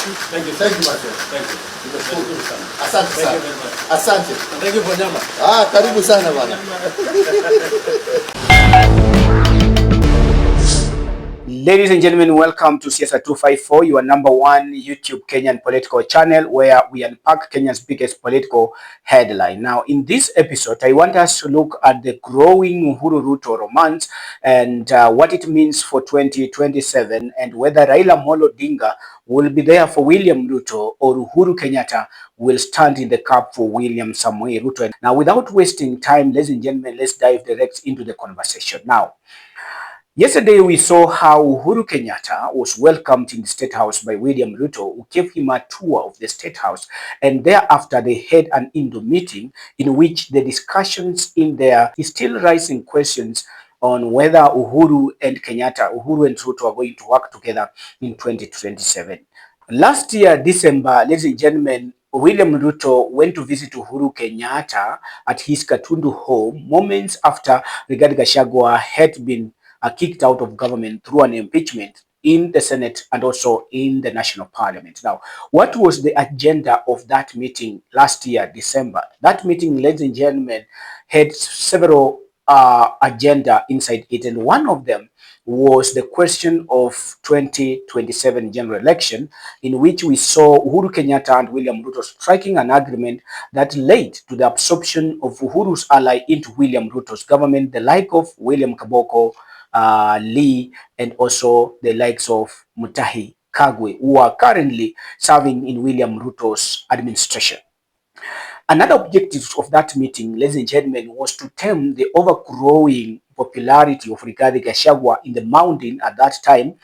Thank you. Thank you, my friend. Thank you. Asante sana. Asante. Thank you for nyama. Karibu sana bwana. Ladies and gentlemen, welcome to Siasa 254, your number one YouTube Kenyan political channel where we unpack Kenya's biggest political headline. Now, in this episode, I want us to look at the growing Uhuru-Ruto romance and what it means for 2027 and whether Raila Amolo Odinga will be there for William Ruto or Uhuru Kenyatta will stand in the cup for William Samoei Ruto. Now, without wasting time, ladies and gentlemen, let's dive direct into the conversation. Now, yesterday, we saw how Uhuru Kenyatta was welcomed in the Statehouse by William Ruto, who gave him a tour of the Statehouse, and thereafter they had an indoor meeting in which the discussions in there is still raising questions on whether Uhuru and Ruto are going to work together in 2027. Last year, December, ladies and gentlemen, William Ruto went to visit Uhuru Kenyatta at his Katundu home moments after Rigathi Gachagua had been kicked out of government through an impeachment in the Senate and also in the National Parliament. Now, what was the agenda of that meeting last year, December? That meeting, ladies and gentlemen, had several agenda inside it, and one of them was the question of 2027 general election, in which we saw Uhuru Kenyatta and William Ruto striking an agreement that led to the absorption of Uhuru's ally into William Ruto's government, the like of William Kaboko, Lee, and also the likes of Mutahi Kagwe, who are currently serving in William Ruto's administration. Another objective of that meeting, ladies and gentlemen, was to tame the overgrowing popularity of Rigathi Gachagua in the mountain at that time,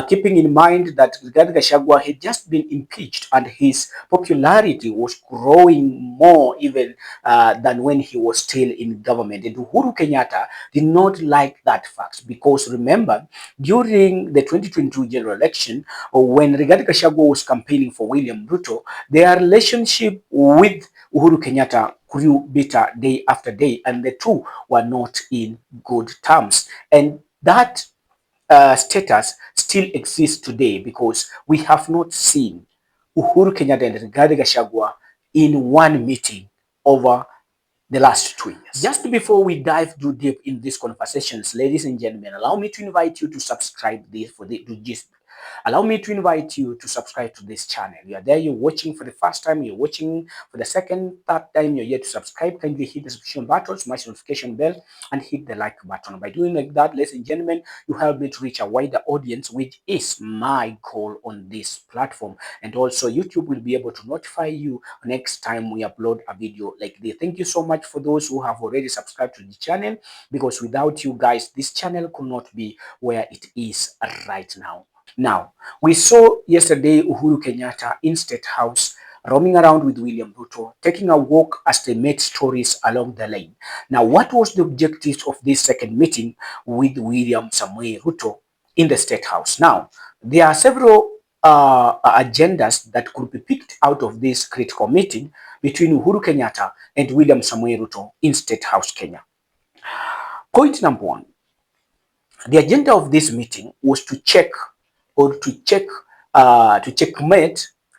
keeping in mind that Rigathi Gachagua had just been impeached and his popularity was growing more even than when he was still in government. And Uhuru Kenyatta did not like that fact because remember, during the 2022 general election, when Rigathi Gachagua was campaigning for William Ruto, their relationship with Uhuru Kenyatta grew bitter day after day, and the two were not in good terms. And that status still exists today because we have not seen Uhuru Kenyatta and Rigathi Gachagua in one meeting over the last 2 years. Just before we dive too deep in these conversations, ladies and gentlemen, allow me to invite you to subscribe this for the to just allow me to invite you to subscribe to this channel. You are there, you're watching for the first time, you're watching for the second, third time, you're here to subscribe. Kindly hit the subscription button, smash the notification bell, and hit the like button. By doing like that, ladies and gentlemen, you help me to reach a wider audience, which is my goal on this platform. And also, YouTube will be able to notify you next time we upload a video like this. Thank you so much for those who have already subscribed to the channel, because without you guys, this channel could not be where it is right now. Now, we saw yesterday Uhuru Kenyatta in Statehouse roaming around with William Ruto, taking a walk as they made stories along the lane. Now, what was the objective of this second meeting with William Samoei Ruto in the Statehouse? Now, there are several agendas that could be picked out of this critical meeting between Uhuru Kenyatta and William Samoei Ruto in Statehouse, Kenya. Point number one, the agenda of this meeting was to checkmate.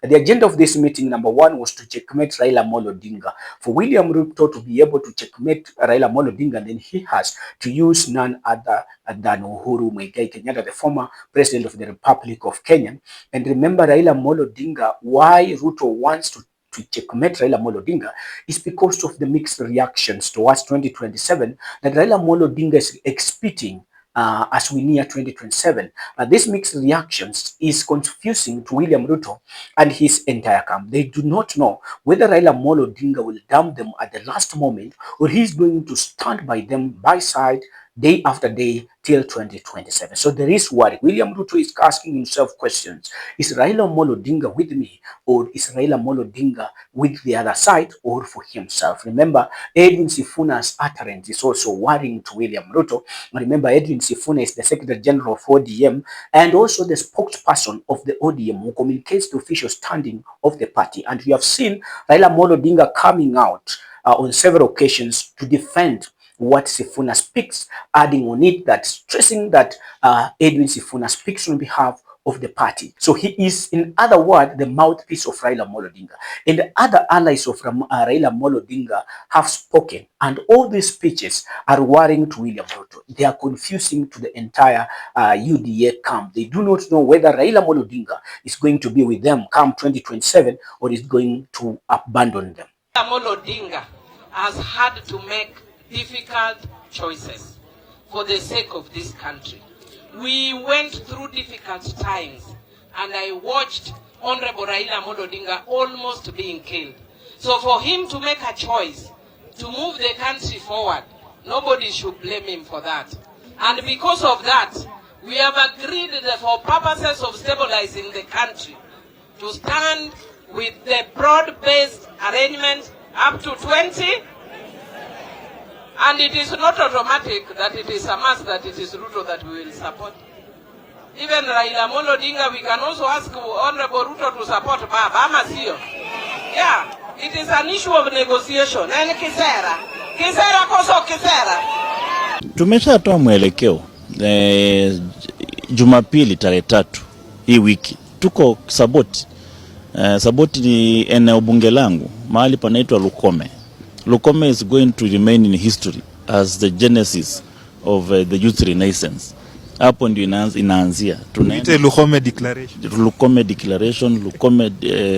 The agenda of this meeting, number one, was to checkmate Raila Amolo Odinga. For William Ruto to be able to checkmate Raila Amolo Odinga, then he has to use none other than Uhuru Muigai Kenyatta, the former president of the Republic of Kenya. And remember, Raila Amolo Odinga, why Ruto wants to checkmate Raila Amolo Odinga is because of the mixed reactions towards 2027 that Raila Amolo Odinga is expecting as we near 2027. This mixed reactions is confusing to William Ruto and his entire camp. They do not know whether Raila Amolo Odinga will dump them at the last moment or he's going to stand by them by side day after day till 2027. So there is worry. William Ruto is asking himself questions. Is Raila Amolo Odinga with me, or is Raila Amolo Odinga with the other side, or for himself? Remember, Edwin Sifuna's utterance is also worrying to William Ruto. Remember, Edwin Sifuna is the Secretary General of ODM and also the spokesperson of the ODM who communicates the official standing of the party. And we have seen Raila Amolo Odinga coming out on several occasions to defend what Sifuna speaks, adding on it that stressing that Edwin Sifuna speaks on behalf of the party. So he is, in other words, the mouthpiece of Raila Amolo Odinga. And the other allies of Raila Amolo Odinga have spoken, and all these speeches are worrying to William Ruto. They are confusing to the entire UDA camp. They do not know whether Raila Amolo Odinga is going to be with them come 2027 or is going to abandon them. Amolo Odinga has had to make difficult choices for the sake of this country. We went through difficult times, and I watched Honorable Raila Amolo Odinga almost being killed. So for him to make a choice to move the country forward, nobody should blame him for that. And because of that, we have agreed that for purposes of stabilizing the country, to stand with the broad-based arrangement up to 20, and it is not automatic that it is a must that it is Ruto that we will support. Even Raila Amolo Odinga, we can also ask Honorable Ruto to support Baba Amasio. Yeah, it is an issue of negotiation. And Kisera koso Kisera. Tumeshatoa mwelekeo Jumapili tarehe 3 hii wiki. Tuko Saboti. Saboti ni eneo bunge langu, mahali panaitwa Lukome. Lukome is going to remain in history as the genesis of the youth renaissance. Hapo ndio inaanzia. Tunaita Lukome declaration. Lukome declaration, Lukome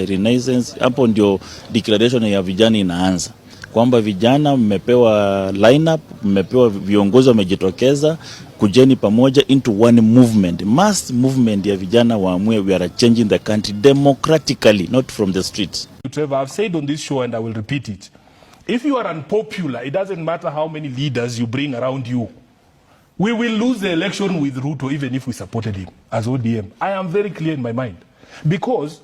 renaissance. Hapo ndio declaration ya vijana inaanza. Kwamba vijana mmepewa lineup, mmepewa viongozi wamejitokeza, kujeni pamoja into one movement, mass movement ya vijana waamue we are changing the country democratically, not from the streets. Trevor, I've said on this show and I will repeat it. If you are unpopular, it doesn't matter how many leaders you bring around you. We will lose the election with Ruto even if we supported him as ODM. I am very clear in my mind. Because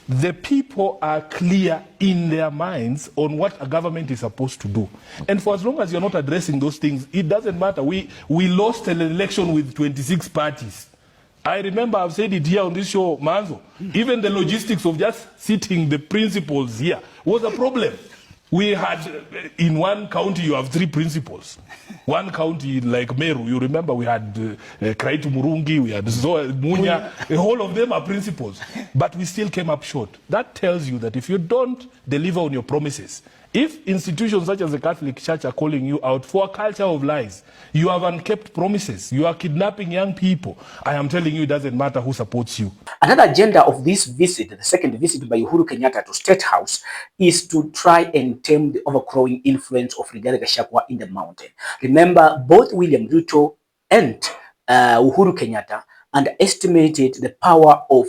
the people are clear in their minds on what a government is supposed to do. And for as long as you're not addressing those things, it doesn't matter. We lost an election with 26 parties. I remember I've said it here on this show, Manzo. Even the logistics of just sitting the principals here was a problem. We had, in one county, you have 3 principals. One county, like Meru, you remember we had Kraitu Murungi, we had Zoe Munya, the whole of them are principals. But we still came up short. That tells you that if you don't deliver on your promises, if institutions such as the Catholic Church are calling you out for a culture of lies, you have unkept promises, you are kidnapping young people, I am telling you it doesn't matter who supports you. Another agenda of this visit, the second visit by Uhuru Kenyatta to Statehouse, is to try and tame the overgrowing influence of Rigathi Gachagua in the mountain. Remember, both William Ruto and Uhuru Kenyatta underestimated the power of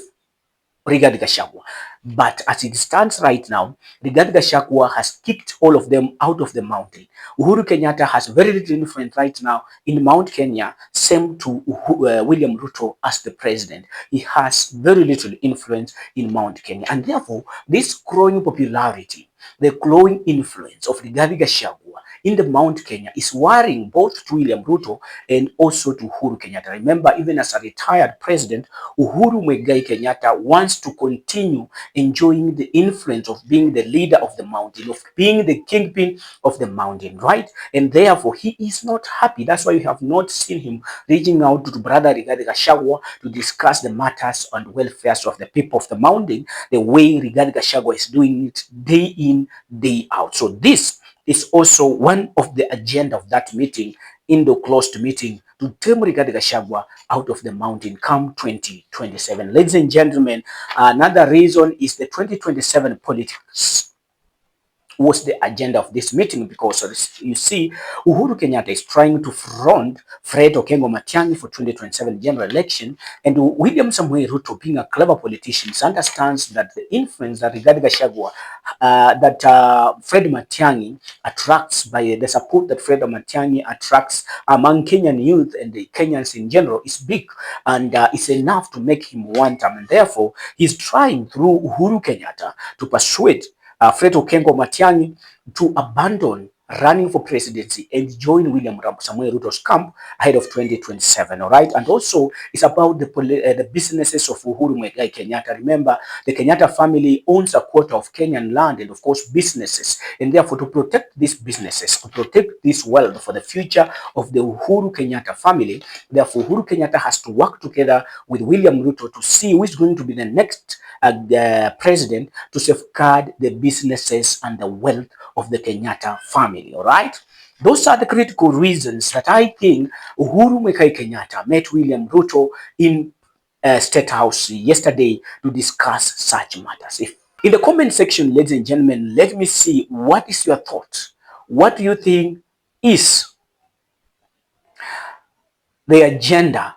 Rigathi Gachagua. But as it stands right now, Rigathi Gachagua has kicked all of them out of the mountain. Uhuru Kenyatta has very little influence right now in Mount Kenya, same to William Ruto as the president. He has very little influence in Mount Kenya. And therefore, this growing popularity, the growing influence of Rigathi Gachagua in the Mount Kenya is worrying both to William Ruto and also to Uhuru Kenyatta. Remember, even as a retired president, Uhuru Muigai Kenyatta wants to continue enjoying the influence of being the leader of the mountain, of being the kingpin of the mountain, right? And therefore, he is not happy. That's why you have not seen him reaching out to brother Rigathi Gachagua to discuss the matters and welfare of the people of the mountain, the way Rigathi Gachagua is doing it day in, day out. So this is also one of the agenda of that meeting, in the closed meeting, to tame Rigathi Gachagua out of the mountain come 2027. Ladies and gentlemen, another reason is the 2027 politics was the agenda of this meeting, because you see, Uhuru Kenyatta is trying to front Fred Okengo Matiang'i for 2027 general election, and William Samoei Ruto, being a clever politician, understands that the influence that Rigathi Gachagua, Fred Matiang'i attracts, by the support that Fred Matiang'i attracts among Kenyan youth and the Kenyans in general, is big, and it's enough to make him one term, and therefore he's trying through Uhuru Kenyatta to persuade Fred Okengo Matiang'i to abandon running for presidency and join William Samoei Ruto's camp ahead of 2027, all right? And also, it's about the businesses of Uhuru Muigai Kenyatta. Remember, the Kenyatta family owns a quarter of Kenyan land and, of course, businesses. And therefore, to protect these businesses, to protect this wealth for the future of the Uhuru Kenyatta family, therefore, Uhuru Kenyatta has to work together with William Ruto to see who is going to be the next the president to safeguard the businesses and the wealth of the Kenyatta family, all right? Those are the critical reasons that I think Uhuru Muigai Kenyatta met William Ruto in Statehouse yesterday to discuss such matters. In the comment section, ladies and gentlemen, let me see what is your thought. What do you think is the agenda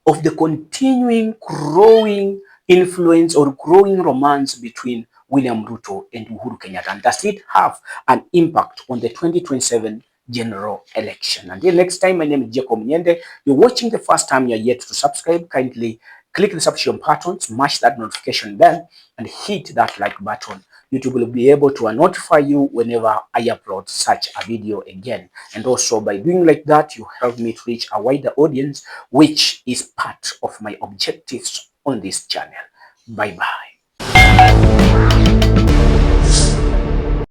of the continuing growing influence or growing romance between William Ruto and Uhuru Kenyatta? And does it have an impact on the 2027 general election? Until next time, my name is Jacob Nyende. You're watching the first time, you're yet to subscribe. Kindly click the subscription button, smash that notification bell, and hit that like button. YouTube will be able to notify you whenever I upload such a video again. And also by doing like that, you help me to reach a wider audience, which is part of my objectives on this channel. Bye-bye.